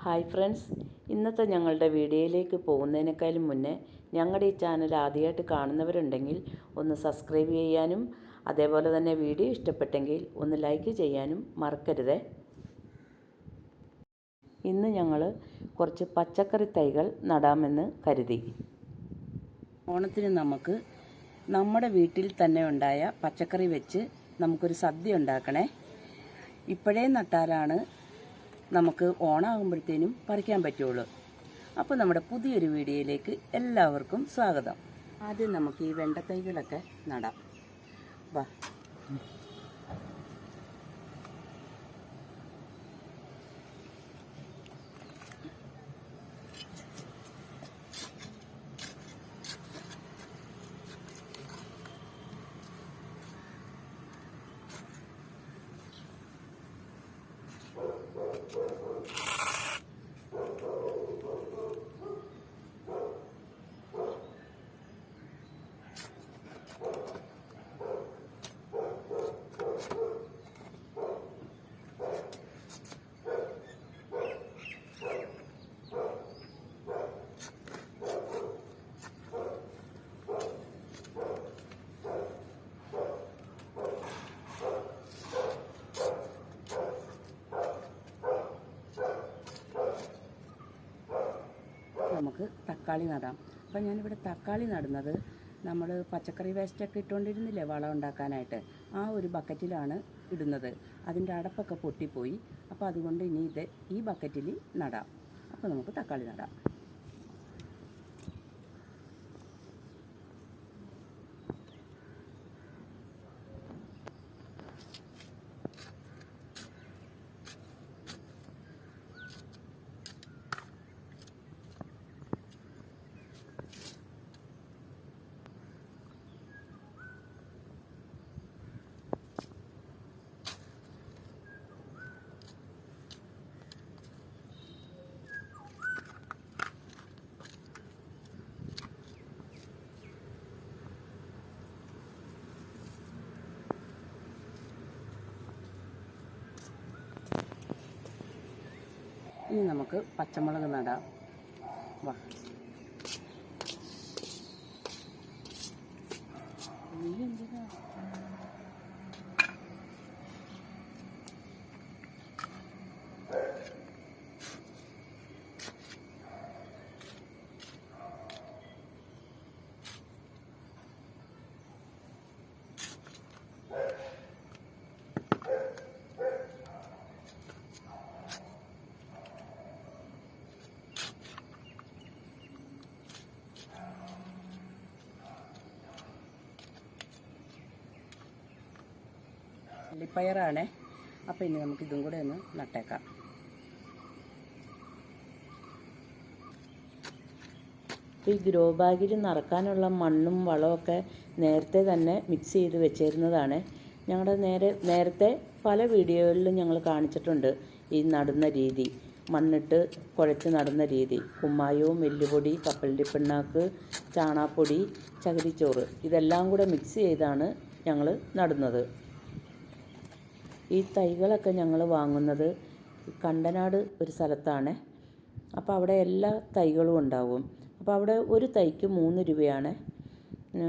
Hi friends, ഇന്നത്തെ ഞങ്ങളുടെ വീഡിയോയിലേക്ക് പോകുന്നതിനേക്കാളും മുന്നേ ഞങ്ങളുടെ ഈ ചാനൽ ആദ്യമായിട്ട് കാണുന്നവരുണ്ടെങ്കിൽ ഒന്ന് സബ്സ്ക്രൈബ് ചെയ്യാനും അതേപോലെ തന്നെ വീഡിയോ ഇഷ്ടപ്പെട്ടെങ്കിൽ ഒന്ന് ലൈക്ക് ചെയ്യാനും മറക്കരുതേ. ഇന്ന് ഞങ്ങൾ കുറച്ച് പച്ചക്കറി തൈകൾ നടാമെന്ന് കരുതി. ഓണത്തിന് നമുക്ക് നമ്മുടെ വീട്ടിൽ തന്നെ ഉണ്ടായ പച്ചക്കറി വെച്ച് നമുക്കൊരു സദ്യ ഉണ്ടാക്കണേ. ഇപ്പോഴേ നട്ടാലാണ് നമുക്ക് ഓണാകുമ്പോഴത്തേനും പറിക്കാൻ പറ്റുള്ളൂ. അപ്പോൾ നമ്മുടെ പുതിയൊരു വീഡിയോയിലേക്ക് എല്ലാവർക്കും സ്വാഗതം. ആദ്യം നമുക്ക് ഈ വെണ്ടത്തൈകളൊക്കെ നടാം. വാ. നമുക്ക് തക്കാളി നടാം. അപ്പം ഞാനിവിടെ തക്കാളി നടുന്നത് നമ്മൾ പച്ചക്കറി വേസ്റ്റൊക്കെ ഇട്ടുകൊണ്ടിരുന്നില്ലേ വളം ഉണ്ടാക്കാനായിട്ട്, ആ ഒരു ബക്കറ്റിലാണ് ഇടുന്നത്. അതിൻ്റെ അടപ്പൊക്കെ പൊട്ടിപ്പോയി. അപ്പോൾ അതുകൊണ്ട് ഇനി ഈ ബക്കറ്റിൽ നടാം. അപ്പോൾ നമുക്ക് തക്കാളി നടാം. ഇനി നമുക്ക് പച്ചമുളക് നടാം. വാ. പയറാണേ. അപ്പോൾ ഇനി നമുക്ക് ഇതും കൂടെ ഒന്ന് നട്ടേക്കാം. ഈ ഗ്രോ ബാഗിൽ നിറക്കാനുള്ള മണ്ണും വളമൊക്കെ നേരത്തെ തന്നെ മിക്സ് ചെയ്ത് വെച്ചിരുന്നതാണ്. ഞങ്ങളുടെ നേരത്തെ പല വീഡിയോകളിലും ഞങ്ങൾ കാണിച്ചിട്ടുണ്ട് ഈ നടുന്ന രീതി, മണ്ണിട്ട് കുഴച്ച് നടുന്ന രീതി. കുമ്മായവും എല്ലുപൊടി, കപ്പലണ്ടി പിണ്ണാക്ക്, ചാണാപ്പൊടി, ചകിരിച്ചോറ് ഇതെല്ലാം കൂടെ മിക്സ് ചെയ്താണ് ഞങ്ങൾ നടുന്നത്. ഈ തൈകളൊക്കെ ഞങ്ങൾ വാങ്ങുന്നത് കണ്ടനാട് ഒരു സ്ഥലത്താണ്. അപ്പോൾ അവിടെ എല്ലാ തൈകളും ഉണ്ടാവും. അപ്പോൾ അവിടെ ഒരു തൈക്ക് 3 രൂപയാണ്.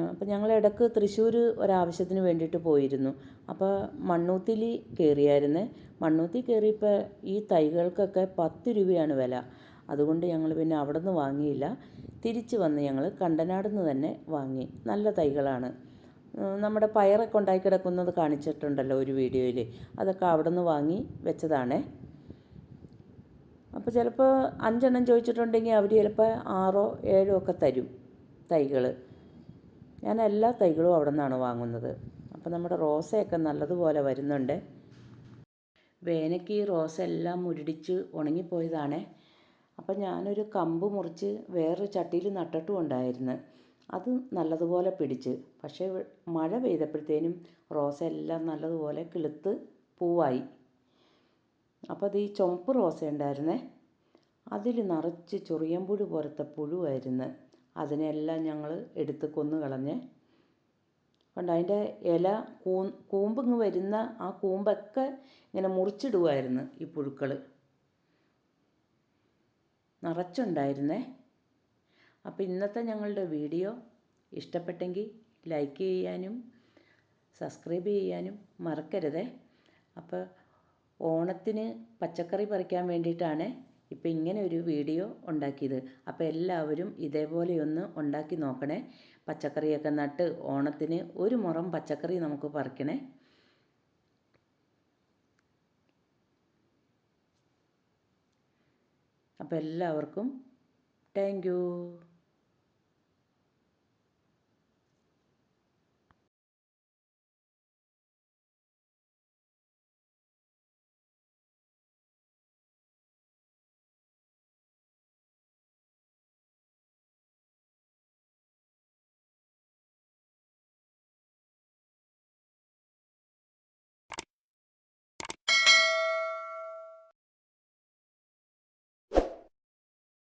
അപ്പോൾ ഞങ്ങൾ ഇടയ്ക്ക് തൃശ്ശൂർ ഒരാവശ്യത്തിന് വേണ്ടിയിട്ട് പോയിരുന്നു. അപ്പോൾ മണ്ണൂത്തിൽ കയറിയായിരുന്നു. മണ്ണൂത്തിൽ കയറിയപ്പോൾ ഈ തൈകൾക്കൊക്കെ 10 രൂപയാണ് വില. അതുകൊണ്ട് ഞങ്ങൾ പിന്നെ അവിടെ നിന്ന് വാങ്ങിയില്ല. തിരിച്ച് വന്ന് ഞങ്ങൾ കണ്ടനാട് നിന്ന് തന്നെ വാങ്ങി. നല്ല തൈകളാണ്. നമ്മുടെ പയറൊക്കെ ഉണ്ടായി കിടക്കുന്നത് കാണിച്ചിട്ടുണ്ടല്ലോ ഒരു വീഡിയോയിൽ, അതൊക്കെ അവിടെ നിന്ന് വാങ്ങി വെച്ചതാണേ. അപ്പോൾ ചിലപ്പോൾ 5 എണ്ണം ചോദിച്ചിട്ടുണ്ടെങ്കിൽ അവർ ചിലപ്പോൾ 6 7 ഒക്കെ തരും തൈകൾ. ഞാൻ എല്ലാ തൈകളും അവിടെ നിന്നാണ് വാങ്ങുന്നത്. അപ്പോൾ നമ്മുടെ റോസയൊക്കെ നല്ലതുപോലെ വരുന്നുണ്ട്. വേനയ്ക്ക് ഈ റോസ എല്ലാം മുരടിച്ച് ഉണങ്ങിപ്പോയതാണേ. അപ്പോൾ ഞാനൊരു കമ്പ് മുറിച്ച് വേറൊരു ചട്ടിയിൽ നട്ടിട്ടും ഉണ്ടായിരുന്നു. അത് നല്ലതുപോലെ പിടിച്ച്. പക്ഷേ മഴ പെയ്തപ്പോഴത്തേനും റോസ എല്ലാം നല്ലതുപോലെ കിളുത്ത് പൂവായി. അപ്പോൾ അത് ഈ ചുവപ്പ് റോസ ഉണ്ടായിരുന്നേ, അതിൽ നിറച്ച് ചൊറിയമ്പുഴു പോലത്തെ പുഴുവായിരുന്നു. അതിനെല്ലാം ഞങ്ങൾ എടുത്ത് കൊന്നു കളഞ്ഞ്. കൊണ്ട് അതിൻ്റെ ഇല കൂമ്പിങ്ങ് വരുന്ന ആ കൂമ്പൊക്കെ ഇങ്ങനെ മുറിച്ചിടുമായിരുന്നു ഈ പുഴുക്കൾ. നിറച്ചുണ്ടായിരുന്നേ. അപ്പോൾ ഇന്നത്തെ ഞങ്ങളുടെ വീഡിയോ ഇഷ്ടപ്പെട്ടെങ്കിൽ ലൈക്ക് ചെയ്യാനും സബ്സ്ക്രൈബ് ചെയ്യാനും മറക്കരുതേ. അപ്പോൾ ഓണത്തിന് പച്ചക്കറി പറിക്കാൻ വേണ്ടിയിട്ടാണ് ഇപ്പോൾ ഇങ്ങനെ ഒരു വീഡിയോ ഉണ്ടാക്കിയത്. അപ്പോൾ എല്ലാവരും ഇതേപോലെയൊന്ന് ഉണ്ടാക്കി നോക്കണേ. പച്ചക്കറിയൊക്കെ നട്ട് ഓണത്തിന് ഒരു മുറം പച്ചക്കറി നമുക്ക് പറിക്കണേ. അപ്പോൾ എല്ലാവർക്കും താങ്ക് യു.